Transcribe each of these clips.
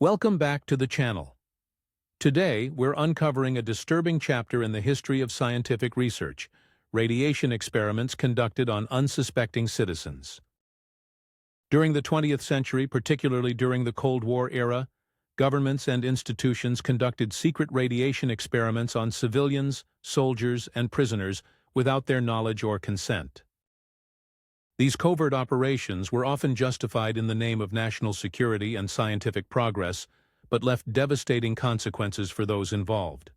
Welcome back to the channel. Today, we're uncovering a disturbing chapter in the history of scientific research: radiation experiments conducted on unsuspecting citizens. During the 20th century, particularly during the Cold War era, governments and institutions conducted secret radiation experiments on civilians, soldiers, and prisoners without their knowledge or consent. These covert operations were often justified in the name of national security and scientific progress, but left devastating consequences for those involved.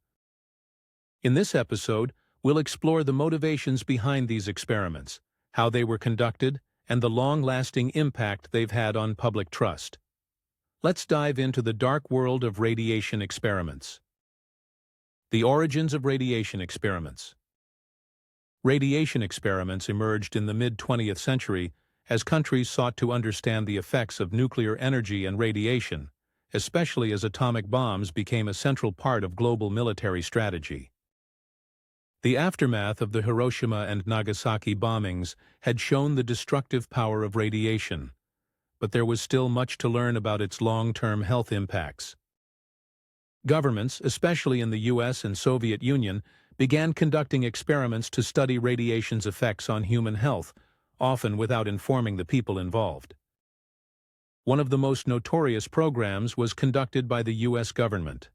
In this episode, we'll explore the motivations behind these experiments, how they were conducted, and the long-lasting impact they've had on public trust. Let's dive into the dark world of radiation experiments. The origins of radiation experiments. Radiation experiments emerged in the mid-20th century as countries sought to understand the effects of nuclear energy and radiation, especially as atomic bombs became a central part of global military strategy. The aftermath of the Hiroshima and Nagasaki bombings had shown the destructive power of radiation, but there was still much to learn about its long-term health impacts. Governments, especially in the US and Soviet Union, began conducting experiments to study radiation's effects on human health, often without informing the people involved. One of the most notorious programs was conducted by the US government.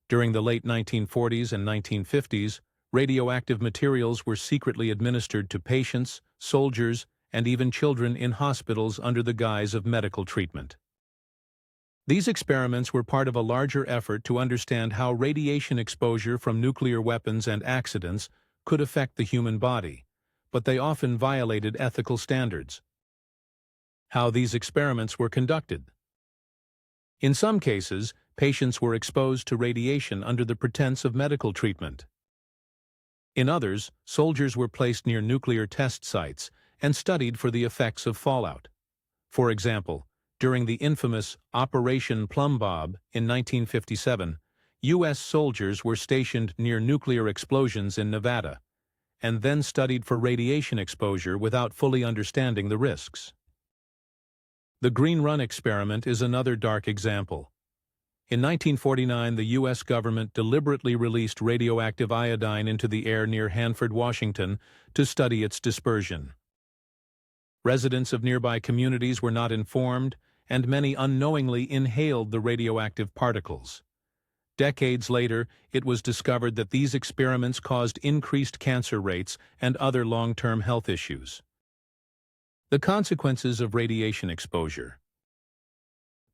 During the late 1940s and 1950s, radioactive materials were secretly administered to patients, soldiers, and even children in hospitals under the guise of medical treatment. These experiments were part of a larger effort to understand how radiation exposure from nuclear weapons and accidents could affect the human body, but they often violated ethical standards. How these experiments were conducted. In some cases, patients were exposed to radiation under the pretense of medical treatment. In others, soldiers were placed near nuclear test sites and studied for the effects of fallout. For example, during the infamous Operation Plum Bob in 1957, U.S. soldiers were stationed near nuclear explosions in Nevada, and then studied for radiation exposure without fully understanding the risks. The Green Run experiment is another dark example. In 1949, the U.S. government deliberately released radioactive iodine into the air near Hanford, Washington, to study its dispersion. Residents of nearby communities were not informed, and many unknowingly inhaled the radioactive particles. Decades later, it was discovered that these experiments caused increased cancer rates and other long-term health issues. The consequences of radiation exposure.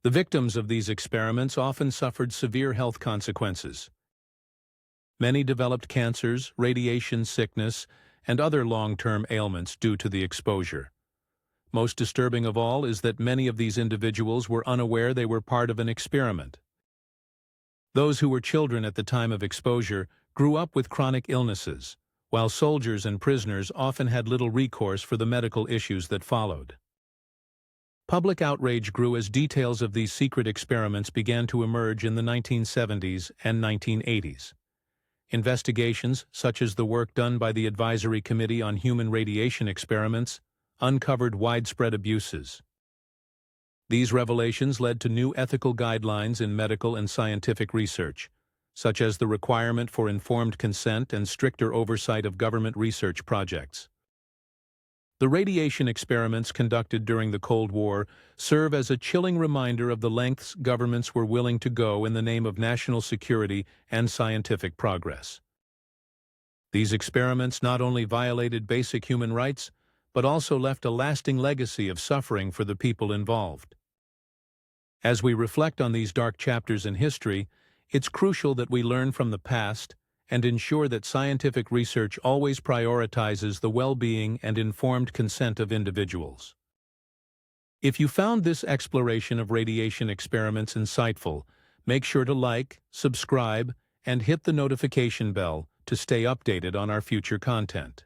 The victims of these experiments often suffered severe health consequences. Many developed cancers, radiation sickness, and other long-term ailments due to the exposure. Most disturbing of all is that many of these individuals were unaware they were part of an experiment. Those who were children at the time of exposure grew up with chronic illnesses, while soldiers and prisoners often had little recourse for the medical issues that followed. Public outrage grew as details of these secret experiments began to emerge in the 1970s and 1980s. Investigations, such as the work done by the Advisory Committee on Human Radiation Experiments, uncovered widespread abuses. These revelations led to new ethical guidelines in medical and scientific research, such as the requirement for informed consent and stricter oversight of government research projects. The radiation experiments conducted during the Cold War serve as a chilling reminder of the lengths governments were willing to go in the name of national security and scientific progress. These experiments not only violated basic human rights, but also left a lasting legacy of suffering for the people involved. As we reflect on these dark chapters in history, it's crucial that we learn from the past and ensure that scientific research always prioritizes the well-being and informed consent of individuals. If you found this exploration of radiation experiments insightful, make sure to like, subscribe, and hit the notification bell to stay updated on our future content.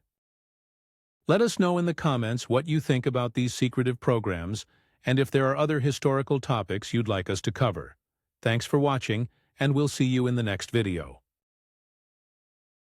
Let us know in the comments what you think about these secretive programs and if there are other historical topics you'd like us to cover. Thanks for watching, and we'll see you in the next video.